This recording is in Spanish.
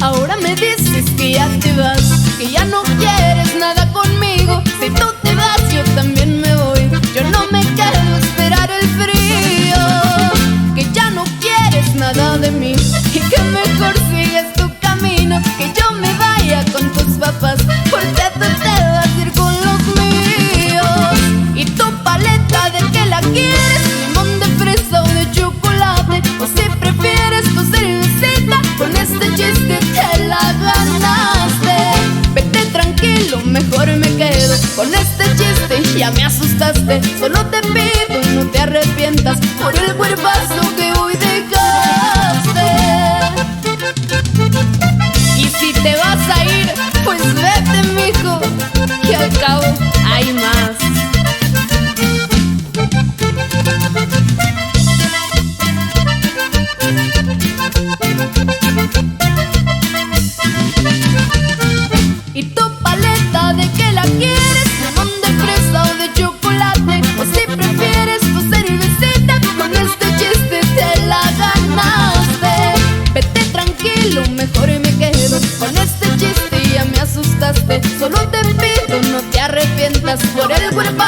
Ahora me dices que ya te vas, que ya no quieres nada conmigo. Si tú te vas, yo también me voy. Yo no me quedo a esperar el frío. Que ya no quieres nada de mí y que mejor sigues tu camino. Que yo me vaya con tus papás, porque tú te vas a ir con los míos. Y tu paleta, ¿de qué la quieres? ¿Limón de fresa o de chocolate? O si prefieres tu cervecita, con este chiste te la ganaste. Vete tranquilo, mejor me quedo. Con este chiste ya me asustaste. Solo te pido no te arrepientas por el cuerpazo que hoy dejaste. Y si te vas a ir, pues vete, mijo, que al cabo hay más. Y tu paleta, ¿de qué la quieres? ¿Limón de fresa o de chocolate? O si prefieres tu cervecita, con este chiste te la ganaste. Vete tranquilo, mejor me quedo. Con este chiste ya me asustaste. Solo te pido no te arrepientas por el cuerpo